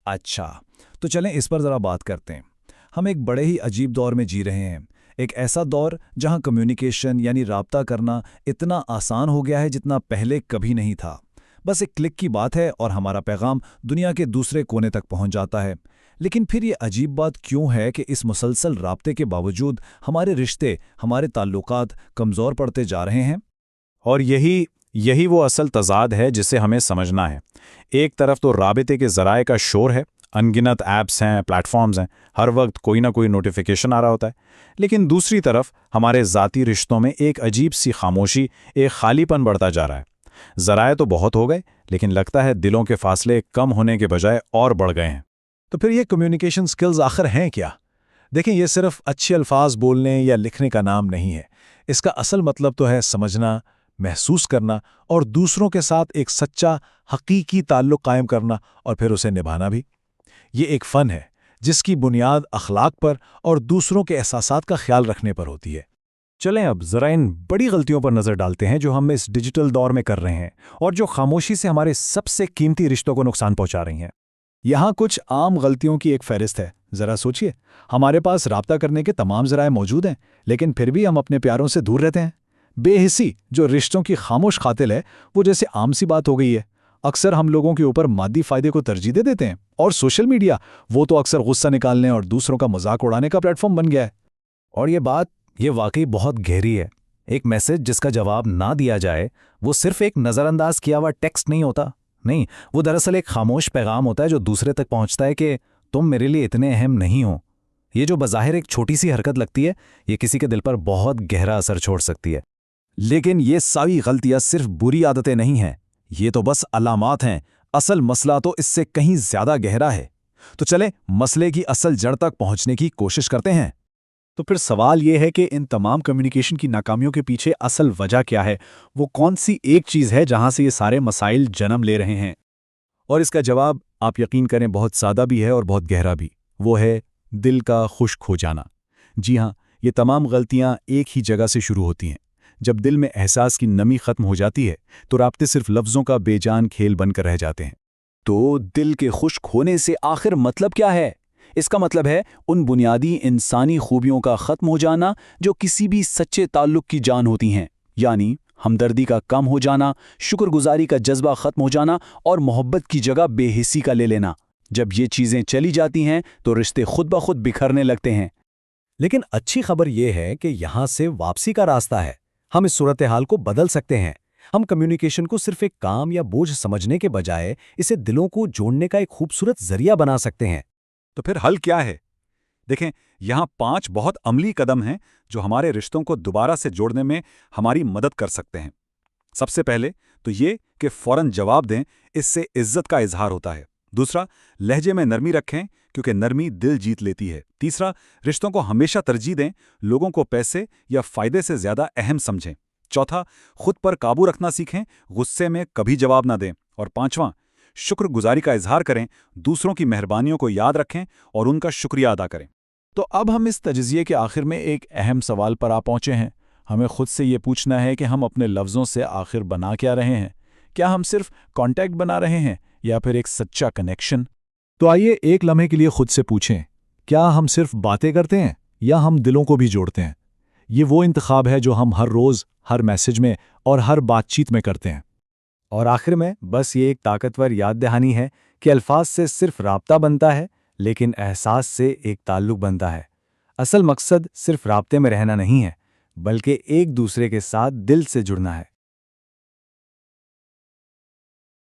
اچھا، تو چلیں اس پر ذرا بات کرتے ہیں۔ ہم ایک بڑے ہی عجیب دور میں جی رہے ہیں، ایک ایسا دور جہاں کمیونیکیشن یعنی رابطہ کرنا اتنا آسان ہو گیا ہے جتنا پہلے کبھی نہیں تھا۔ بس ایک کلک کی بات ہے اور ہمارا پیغام دنیا کے دوسرے کونے تک پہنچ جاتا ہے۔ لیکن پھر یہ عجیب بات کیوں ہے کہ اس مسلسل رابطے کے باوجود ہمارے رشتے، ہمارے تعلقات کمزور پڑتے جا رہے ہیں؟ اور یہی وہ اصل تضاد ہے جسے ہمیں سمجھنا ہے۔ ایک طرف تو رابطے کے ذرائع کا شور ہے، انگنت ایپس ہیں، پلیٹ فارمز ہیں، ہر وقت کوئی نہ کوئی نوٹیفیکیشن آ رہا ہوتا ہے۔ لیکن دوسری طرف ہمارے ذاتی رشتوں میں ایک عجیب سی خاموشی، ایک خالی پن بڑھتا جا رہا ہے۔ ذرائع تو بہت ہو گئے، لیکن لگتا ہے دلوں کے فاصلے کم ہونے کے بجائے اور بڑھ گئے ہیں۔ تو پھر یہ کمیونیکیشن سکلز آخر ہیں کیا؟ دیکھیں، یہ صرف اچھے الفاظ بولنے یا لکھنے کا نام نہیں ہے۔ اس کا اصل مطلب تو ہے سمجھنا، محسوس کرنا اور دوسروں کے ساتھ ایک سچا، حقیقی تعلق قائم کرنا اور پھر اسے نبھانا بھی۔ یہ ایک فن ہے جس کی بنیاد اخلاق پر اور دوسروں کے احساسات کا خیال رکھنے پر ہوتی ہے۔ چلیں اب ذرا ان بڑی غلطیوں پر نظر ڈالتے ہیں جو ہم اس ڈیجیٹل دور میں کر رہے ہیں اور جو خاموشی سے ہمارے سب سے قیمتی رشتوں کو نقصان پہنچا رہی ہیں۔ یہاں کچھ عام غلطیوں کی ایک فہرست ہے، ذرا سوچئے۔ ہمارے پاس رابطہ کرنے کے تمام ذرائع موجود ہیں، لیکن پھر بھی ہم اپنے پیاروں سے دور رہتے ہیں۔ بے حسی جو رشتوں کی خاموش قاتل ہے، وہ جیسے عام سی بات ہو گئی ہے۔ اکثر ہم لوگوں کے اوپر مادی فائدے کو ترجیح دے دیتے ہیں، اور سوشل میڈیا وہ تو اکثر غصہ نکالنے اور دوسروں کا مذاق اڑانے کا پلیٹ فارم بن گیا ہے۔ اور یہ واقعی بہت گہری ہے۔ ایک میسج جس کا جواب نہ دیا جائے، وہ صرف ایک نظر انداز کیا ہوا ٹیکسٹ نہیں ہوتا، نہیں، وہ دراصل ایک خاموش پیغام ہوتا ہے جو دوسرے تک پہنچتا ہے کہ تم میرے لیے اتنے اہم نہیں ہو۔ یہ جو بظاہر ایک چھوٹی سی حرکت لگتی ہے، یہ کسی کے دل پر بہت گہرا اثر چھوڑ سکتی ہے۔ لیکن یہ ساری غلطیاں صرف بری عادتیں نہیں ہیں، یہ تو بس علامات ہیں۔ اصل مسئلہ تو اس سے کہیں زیادہ گہرا ہے۔ تو چلیں مسئلے کی اصل جڑ تک پہنچنے کی کوشش کرتے ہیں۔ تو پھر سوال یہ ہے کہ ان تمام کمیونیکیشن کی ناکامیوں کے پیچھے اصل وجہ کیا ہے؟ وہ کون سی ایک چیز ہے جہاں سے یہ سارے مسائل جنم لے رہے ہیں؟ اور اس کا جواب آپ یقین کریں بہت سادہ بھی ہے اور بہت گہرا بھی۔ وہ ہے دل کا خشک ہو جانا۔ جی ہاں، یہ تمام غلطیاں ایک ہی جگہ سے شروع ہوتی ہیں۔ جب دل میں احساس کی نمی ختم ہو جاتی ہے تو رابطے صرف لفظوں کا بے جان کھیل بن کر رہ جاتے ہیں۔ تو دل کے خشک ہونے سے آخر مطلب کیا ہے؟ اس کا مطلب ہے ان بنیادی انسانی خوبیوں کا ختم ہو جانا جو کسی بھی سچے تعلق کی جان ہوتی ہیں، یعنی ہمدردی کا کم ہو جانا، شکر گزاری کا جذبہ ختم ہو جانا اور محبت کی جگہ بے حسی کا لے لینا۔ جب یہ چیزیں چلی جاتی ہیں تو رشتے خود بخود بکھرنے لگتے ہیں۔ لیکن اچھی خبر یہ ہے کہ یہاں سے واپسی کا راستہ ہے۔ ہم اس صورتحال کو بدل سکتے ہیں۔ ہم کمیونیکیشن کو صرف ایک کام یا بوجھ سمجھنے کے بجائے اسے دلوں کو جوڑنے کا ایک خوبصورت ذریعہ بنا سکتے ہیں۔ تو پھر حل کیا ہے؟ دیکھیں، یہاں 5 بہت عملی قدم ہیں جو ہمارے رشتوں کو دوبارہ سے جوڑنے میں ہماری مدد کر سکتے ہیں۔ سب سے پہلے تو یہ کہ فوراً جواب دیں، اس سے عزت کا اظہار ہوتا ہے۔ دوسرا، لہجے میں نرمی رکھیں کیونکہ نرمی دل جیت لیتی ہے۔ تیسرا، رشتوں کو ہمیشہ ترجیح دیں، لوگوں کو پیسے یا فائدے سے زیادہ اہم سمجھیں۔ چوتھا، خود پر قابو رکھنا سیکھیں، غصے میں کبھی جواب نہ دیں۔ اور پانچواں، شکر گزاری کا اظہار کریں، دوسروں کی مہربانیوں کو یاد رکھیں اور ان کا شکریہ ادا کریں۔ تو اب ہم اس تجزیے کے آخر میں ایک اہم سوال پر آ پہنچے ہیں۔ ہمیں خود سے یہ پوچھنا ہے کہ ہم اپنے لفظوں سے آخر بنا کیا رہے ہیں؟ کیا ہم صرف کانٹیکٹ بنا رہے ہیں یا پھر ایک سچا کنیکشن؟ تو آئیے ایک لمحے کے لیے خود سے پوچھیں، کیا ہم صرف باتیں کرتے ہیں یا ہم دلوں کو بھی جوڑتے ہیں؟ یہ وہ انتخاب ہے جو ہم ہر روز، ہر میسج میں اور ہر بات چیت میں کرتے ہیں۔ اور آخر میں بس یہ ایک طاقتور یاد دہانی ہے کہ الفاظ سے صرف رابطہ بنتا ہے، لیکن احساس سے ایک تعلق بنتا ہے۔ اصل مقصد صرف رابطے میں رہنا نہیں ہے، بلکہ ایک دوسرے کے ساتھ دل سے جڑنا ہے۔